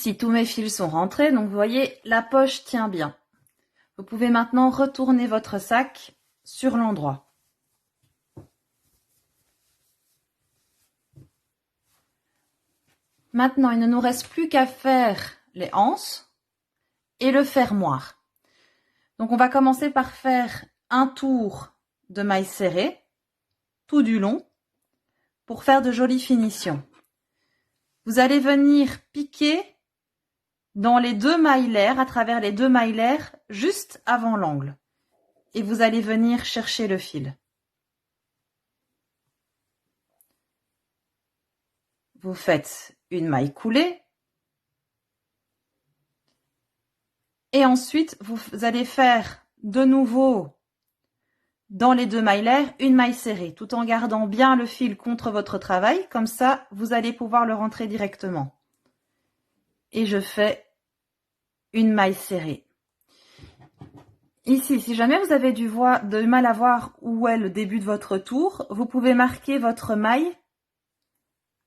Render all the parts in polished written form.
Ici, tous mes fils sont rentrés, donc vous voyez, la poche tient bien. Vous pouvez maintenant retourner votre sac sur l'endroit. Maintenant, il ne nous reste plus qu'à faire les anses et le fermoir. Donc, on va commencer par faire un tour de mailles serrées, tout du long, pour faire de jolies finitions. Vous allez venir piquer dans les deux maillelaires, à travers les deux maillelaires, juste avant l'angle. Et vous allez venir chercher le fil. Vous faites une maille coulée. Et ensuite, vous allez faire de nouveau, dans les deux maillelaires, une maille serrée, tout en gardant bien le fil contre votre travail. Comme ça, vous allez pouvoir le rentrer directement. Et je fais une maille serrée. Ici, si jamais vous avez du mal à voir où est le début de votre tour, vous pouvez marquer votre maille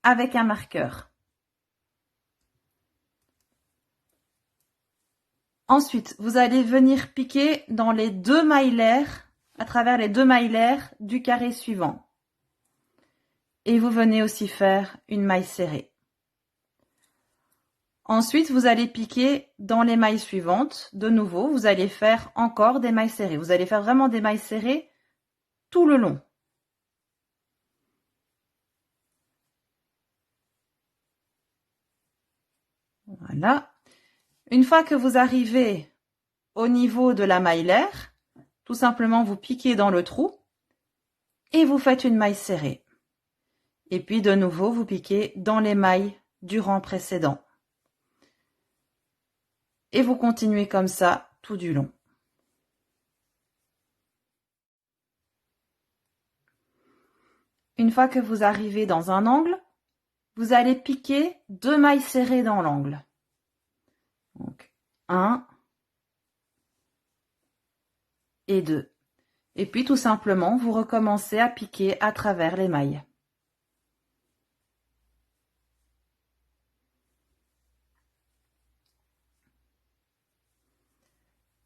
avec un marqueur. Ensuite, vous allez venir piquer dans les deux maillelaires, à travers les deux maillelaires du carré suivant. Et vous venez aussi faire une maille serrée. Ensuite, vous allez piquer dans les mailles suivantes. De nouveau, vous allez faire encore des mailles serrées. Vous allez faire vraiment des mailles serrées tout le long. Voilà. Une fois que vous arrivez au niveau de la maillelaire, tout simplement vous piquez dans le trou et vous faites une maille serrée. Et puis de nouveau, vous piquez dans les mailles du rang précédent. Et vous continuez comme ça tout du long. Une fois que vous arrivez dans un angle, vous allez piquer deux mailles serrées dans l'angle. Donc, 1 et 2. Et puis tout simplement, vous recommencez à piquer à travers les mailles.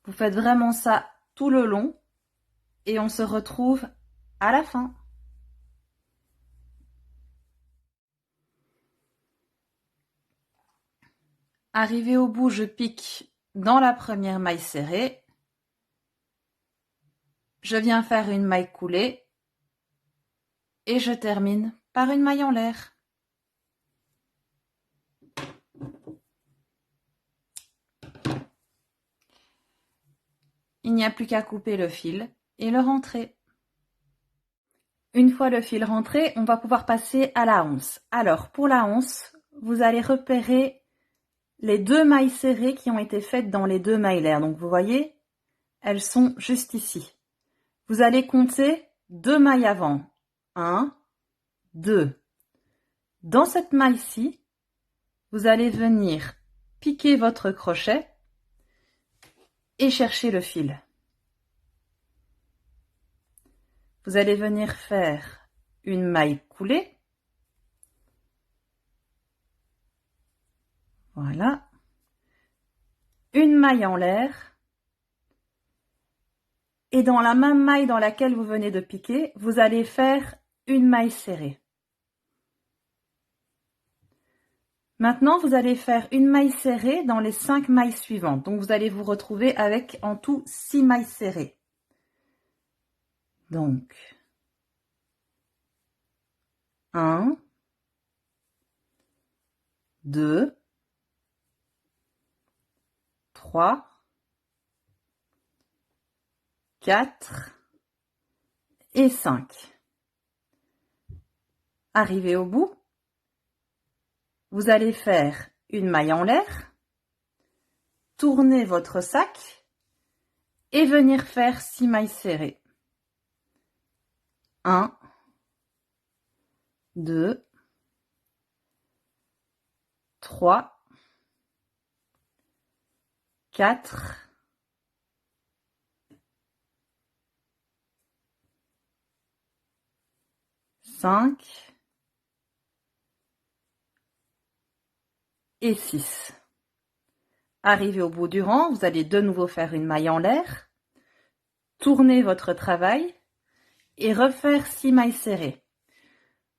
Vous faites vraiment ça tout le long et on se retrouve à la fin. Arrivé au bout, je pique dans la première maille serrée. Je viens faire une maille coulée et je termine par une maille en l'air. Il n'y a plus qu'à couper le fil et le rentrer. Une fois le fil rentré, on va pouvoir passer à la once. Alors, pour la once, vous allez repérer les deux mailles serrées qui ont été faites dans les deux maillelaires. Donc, vous voyez, elles sont juste ici. Vous allez compter deux mailles avant. 1, 2. Dans cette maille-ci, vous allez venir piquer votre crochet et chercher le fil. Vous allez venir faire une maille coulée. Voilà. Une maille en l'air. Et dans la même maille dans laquelle vous venez de piquer, vous allez faire une maille serrée. Maintenant, vous allez faire une maille serrée dans les 5 mailles suivantes. Donc, vous allez vous retrouver avec en tout 6 mailles serrées. Donc, 1, 2, 3, 4 et 5. Arrivé au bout, vous allez faire une maille en l'air, tourner votre sac et venir faire 6 mailles serrées. 1, 2, 3, 4, 5 et 6. Arrivé au bout du rang, vous allez de nouveau faire une maille en l'air, tourner votre travail et refaire 6 mailles serrées.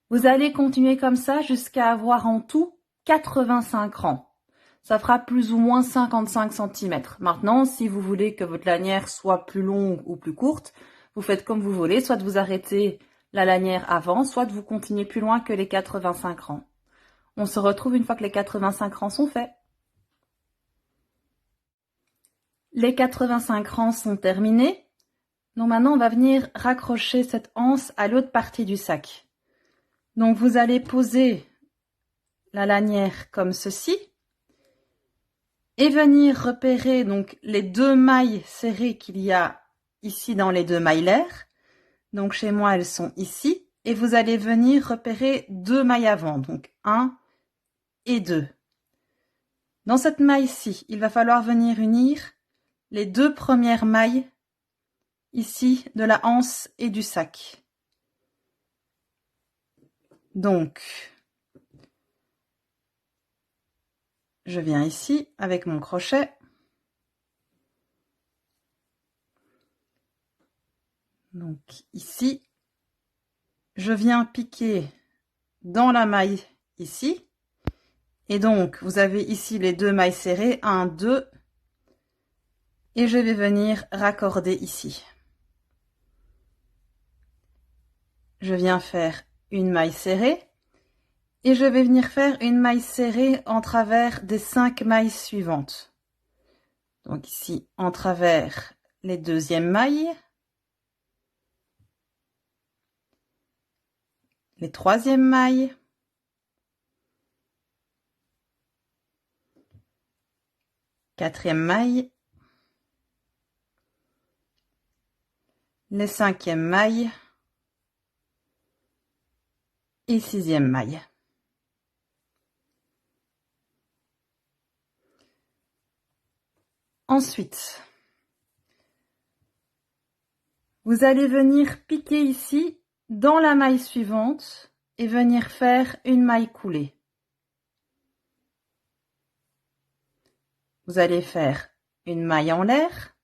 Vous allez continuer comme ça jusqu'à avoir en tout 85 rangs. Ça fera plus ou moins 55 cm. Maintenant, si vous voulez que votre lanière soit plus longue ou plus courte, vous faites comme vous voulez, soit vous arrêtez la lanière avant, soit vous continuez plus loin que les 85 rangs. On se retrouve une fois que les 85 rangs sont faits. Les 85 rangs sont terminés. Donc maintenant, on va venir raccrocher cette anse à l'autre partie du sac. Donc vous allez poser la lanière comme ceci et venir repérer donc les 2 mailles serrées qu'il y a ici dans les 2 mailles l'air. Donc chez moi, elles sont ici et vous allez venir repérer 2 mailles avant, donc 1 et 2. Dans cette maille-ci, il va falloir venir unir les 2 premières mailles ici de la anse et du sac. Donc, je viens ici avec mon crochet. Donc ici, je viens piquer dans la maille ici. Et donc, vous avez ici les 2 mailles serrées, 1, 2. Et je vais venir raccorder ici. Je viens faire une maille serrée et je vais venir faire une maille serrée en travers des 5 mailles suivantes. Donc ici, en travers les 2e mailles, les 3e mailles, quatrième maille, les 5e mailles et 6e maille. Ensuite, vous allez venir piquer ici dans la maille suivante et venir faire une maille coulée. Vous allez faire une maille en l'air,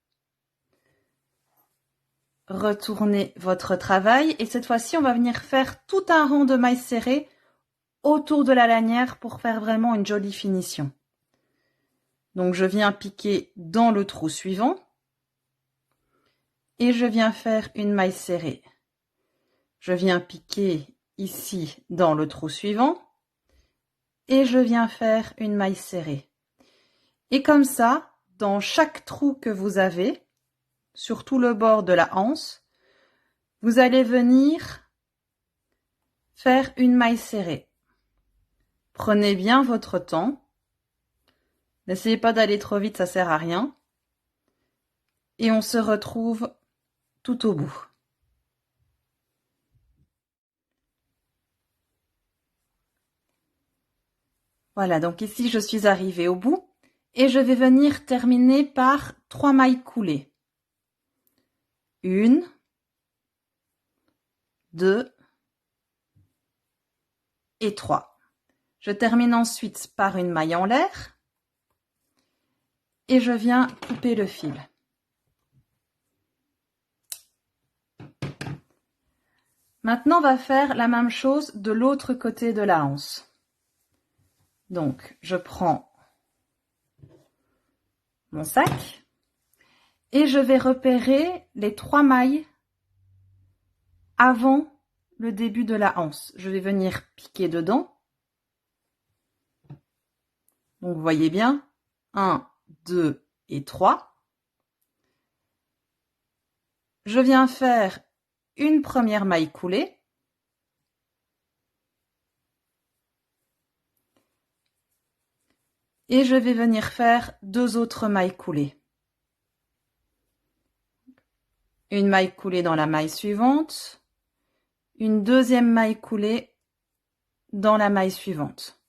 retourner votre travail et cette fois-ci, on va venir faire tout un rang de mailles serrées autour de la lanière pour faire vraiment une jolie finition. Donc, je viens piquer dans le trou suivant et je viens faire une maille serrée. Je viens piquer ici dans le trou suivant et je viens faire une maille serrée. Et comme ça, dans chaque trou que vous avez, sur tout le bord de la anse, vous allez venir faire une maille serrée. Prenez bien votre temps. N'essayez pas d'aller trop vite, ça sert à rien. Et on se retrouve tout au bout. Voilà, donc ici je suis arrivée au bout et je vais venir terminer par 3 mailles coulées. 1, 2 et 3. Je termine ensuite par une maille en l'air et je viens couper le fil. Maintenant, on va faire la même chose de l'autre côté de la anse. Donc, je prends mon sac et je vais repérer les 3 mailles avant le début de la anse. Je vais venir piquer dedans. Donc, vous voyez bien, 1, 2 et 3. Je viens faire une première maille coulée. Et je vais venir faire 2 autres mailles coulées. Une maille coulée dans la maille suivante, une deuxième maille coulée dans la maille suivante.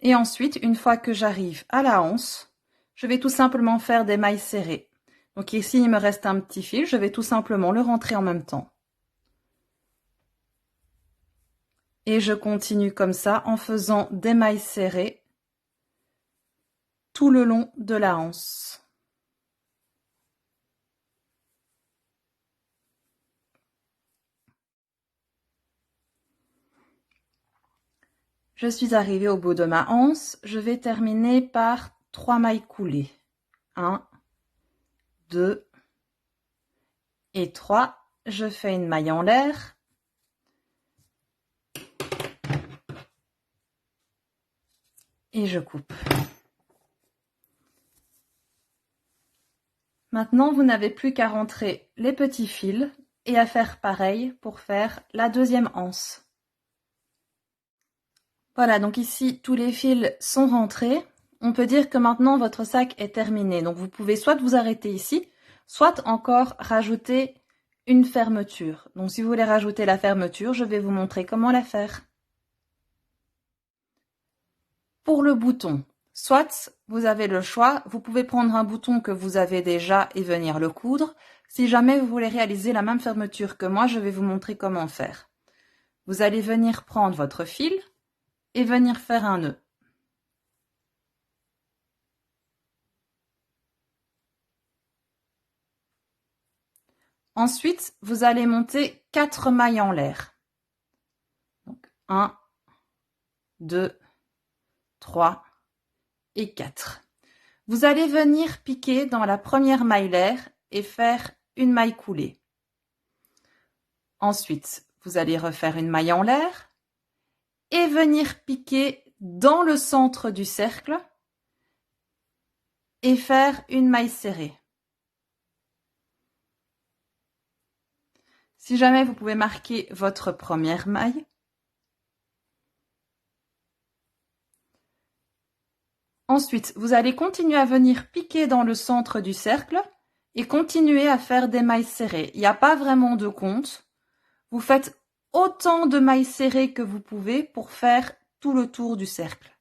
Et ensuite, une fois que j'arrive à la anse, je vais tout simplement faire des mailles serrées. Donc ici, il me reste un petit fil, je vais tout simplement le rentrer en même temps. Et je continue comme ça en faisant des mailles serrées tout le long de la anse. Je suis arrivée au bout de ma anse, je vais terminer par 3 mailles coulées. 1, 2 et 3. Je fais une maille en l'air. Et je coupe. Maintenant, vous n'avez plus qu'à rentrer les petits fils et à faire pareil pour faire la deuxième anse. Voilà, donc ici, tous les fils sont rentrés. On peut dire que maintenant, votre sac est terminé. Donc, vous pouvez soit vous arrêter ici, soit encore rajouter une fermeture. Donc, si vous voulez rajouter la fermeture, je vais vous montrer comment la faire. Pour le bouton, soit vous avez le choix, vous pouvez prendre un bouton que vous avez déjà et venir le coudre. Si jamais vous voulez réaliser la même fermeture que moi, je vais vous montrer comment faire. Vous allez venir prendre votre fil et venir faire un nœud. Ensuite, vous allez monter 4 mailles en l'air. Donc 1, 2, 3 et 4. Vous allez venir piquer dans la première maille l'air et faire une maille coulée. Ensuite, vous allez refaire une maille en l'air et venir piquer dans le centre du cercle et faire une maille serrée. Si jamais vous pouvez marquer votre première maille. Ensuite, vous allez continuer à venir piquer dans le centre du cercle et continuer à faire des mailles serrées. Il n'y a pas vraiment de compte. Vous faites autant de mailles serrées que vous pouvez pour faire tout le tour du cercle.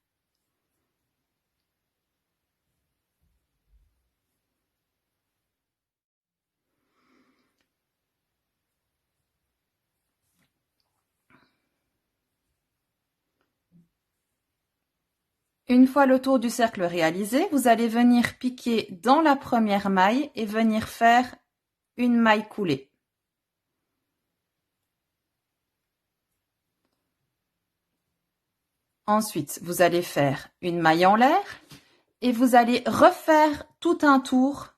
Une fois le tour du cercle réalisé, vous allez venir piquer dans la première maille et venir faire une maille coulée. Ensuite, vous allez faire une maille en l'air et vous allez refaire tout un tour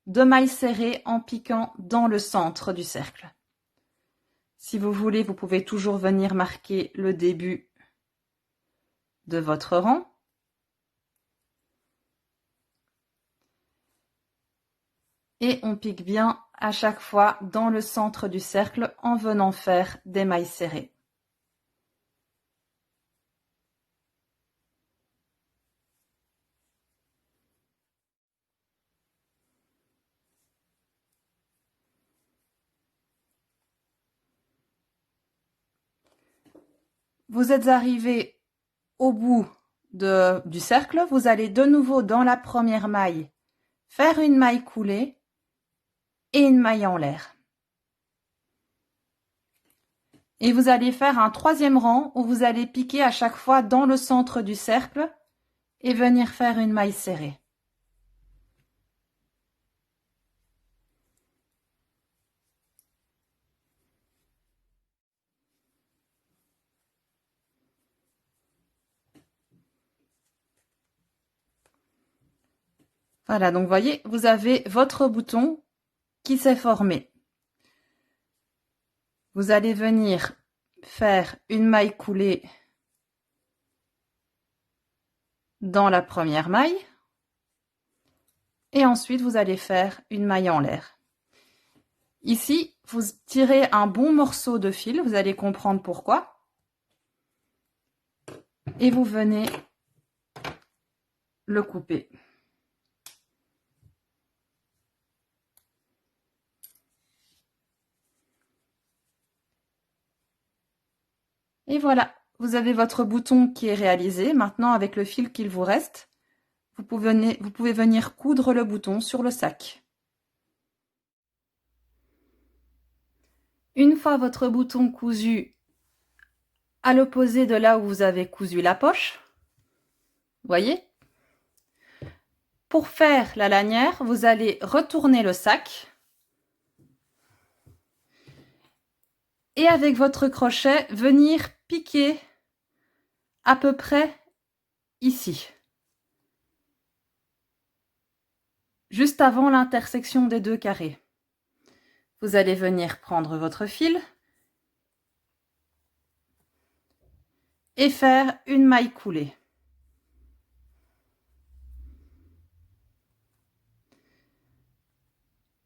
de mailles serrées en piquant dans le centre du cercle. Si vous voulez, vous pouvez toujours venir marquer le début de votre rang. Et on pique bien à chaque fois dans le centre du cercle en venant faire des mailles serrées. Vous êtes arrivé au bout du cercle, vous allez de nouveau dans la première maille faire une maille coulée et une maille en l'air. Et vous allez faire un troisième rang où vous allez piquer à chaque fois dans le centre du cercle et venir faire une maille serrée. Voilà, donc vous voyez, vous avez votre bouton qui s'est formé. Vous allez venir faire une maille coulée dans la première maille et ensuite vous allez faire une maille en l'air. Ici, vous tirez un bon morceau de fil, vous allez comprendre pourquoi. Et vous venez le couper. Et voilà, vous avez votre bouton qui est réalisé. Maintenant, avec le fil qu'il vous reste, vous pouvez venir coudre le bouton sur le sac. Une fois votre bouton cousu à l'opposé de là où vous avez cousu la poche, voyez, pour faire la lanière, vous allez retourner le sac. Et avec votre crochet, venir piquer à peu près ici. Juste avant l'intersection des deux carrés. Vous allez venir prendre votre fil et faire une maille coulée.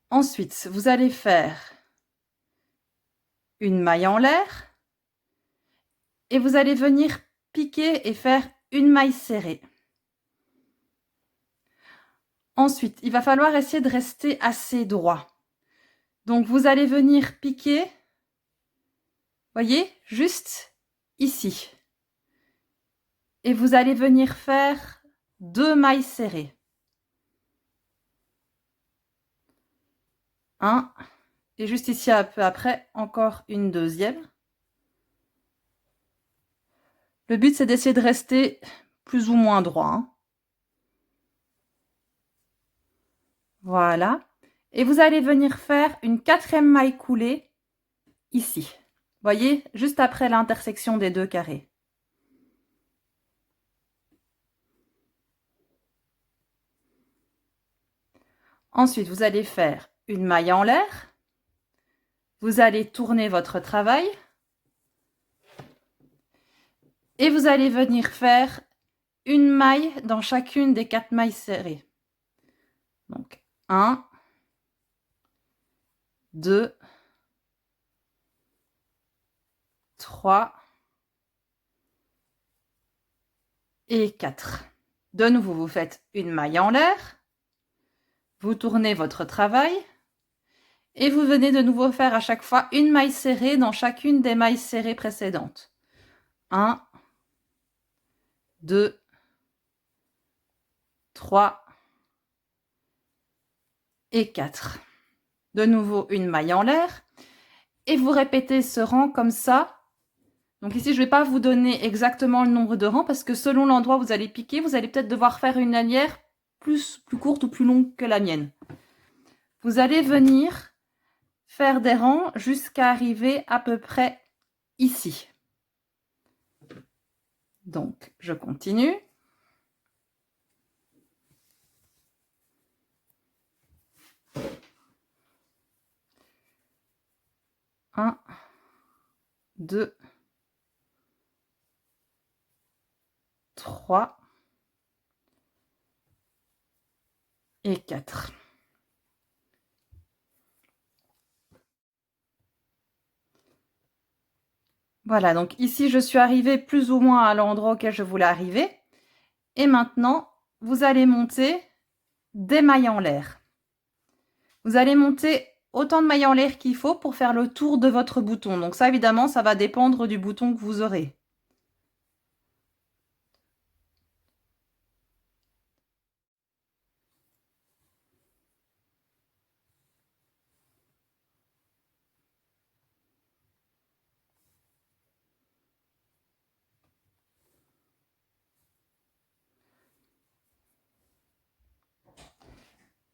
Ensuite, vous allez faire une maille en l'air et vous allez venir piquer et faire une maille serrée. Ensuite, il va falloir essayer de rester assez droit. Donc, vous allez venir piquer, voyez, juste ici. Et vous allez venir faire 2 mailles serrées. 1 et juste ici un peu après, encore une deuxième. Le but, c'est d'essayer de rester plus ou moins droit. Hein. Voilà. Et vous allez venir faire une 4e maille coulée ici. Voyez, juste après l'intersection des deux carrés. Ensuite, vous allez faire une maille en l'air. Vous allez tourner votre travail. Et vous allez venir faire une maille dans chacune des 4 mailles serrées. Donc, 1, 2, 3 et 4. De nouveau, vous faites une maille en l'air. Vous tournez votre travail. Et vous venez de nouveau faire à chaque fois une maille serrée dans chacune des mailles serrées précédentes. 1, 2, 3 et 4. De nouveau une maille en l'air. Et vous répétez ce rang comme ça. Donc ici, je ne vais pas vous donner exactement le nombre de rangs parce que selon l'endroit où vous allez piquer, vous allez peut-être devoir faire une lanière plus courte ou plus longue que la mienne. Vous allez venir faire des rangs jusqu'à arriver à peu près ici. Donc, je continue. Un, 2, 3 et 4. Voilà, donc ici, je suis arrivée plus ou moins à l'endroit auquel je voulais arriver. Et maintenant, vous allez monter des mailles en l'air. Vous allez monter autant de mailles en l'air qu'il faut pour faire le tour de votre bouton. Donc ça, évidemment, ça va dépendre du bouton que vous aurez.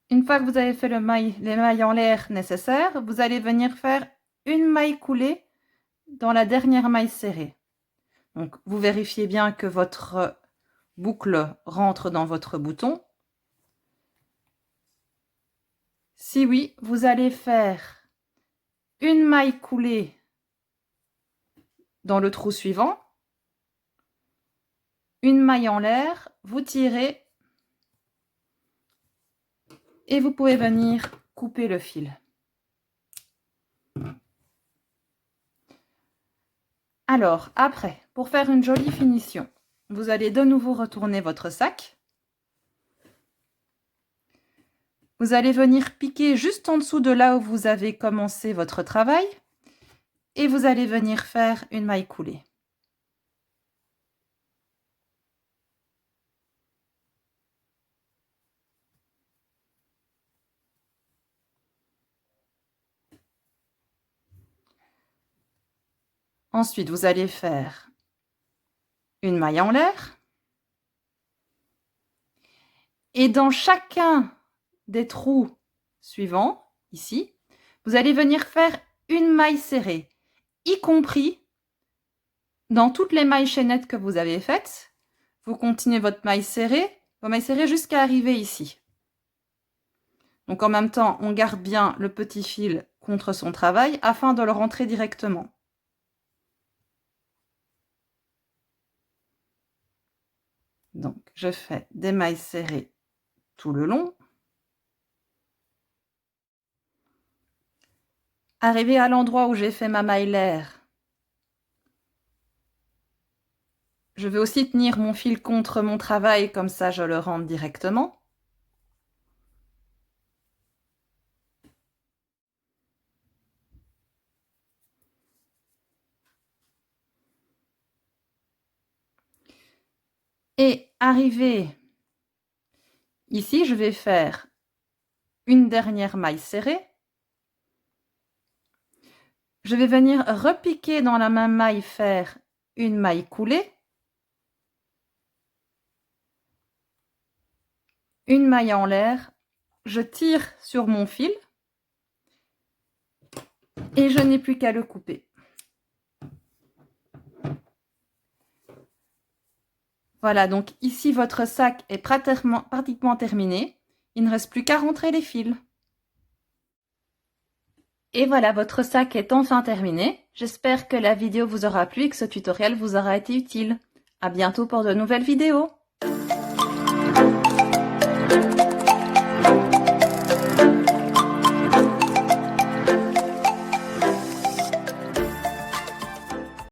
Une fois que vous avez fait les mailles en l'air nécessaires, vous allez venir faire une maille coulée dans la dernière maille serrée. Donc, vous vérifiez bien que votre boucle rentre dans votre bouton. Si oui, vous allez faire une maille coulée dans le trou suivant, une maille en l'air, vous tirez et vous pouvez venir couper le fil. Alors, après, pour faire une jolie finition, vous allez de nouveau retourner votre sac. Vous allez venir piquer juste en dessous de là où vous avez commencé votre travail et vous allez venir faire une maille coulée. Ensuite, vous allez faire une maille en l'air Et dans chacun des trous suivants, ici, vous allez venir faire une maille serrée, y compris dans toutes les mailles chaînettes que vous avez faites. Vous continuez votre maille serrée jusqu'à arriver ici. Donc en même temps, on garde bien le petit fil contre son travail afin de le rentrer directement. Donc je fais des mailles serrées tout le long. Arrivé à l'endroit où j'ai fait ma maillère, je vais aussi tenir mon fil contre mon travail, comme ça je le rentre directement. Et arrivé ici, je vais faire une dernière maille serrée. Je vais venir repiquer dans la même maille, faire une maille coulée, une maille en l'air, je tire sur mon fil et je n'ai plus qu'à le couper. Voilà, donc ici votre sac est pratiquement terminé. Il ne reste plus qu'à rentrer les fils. Et voilà, votre sac est enfin terminé. J'espère que la vidéo vous aura plu et que ce tutoriel vous aura été utile. À bientôt pour de nouvelles vidéos.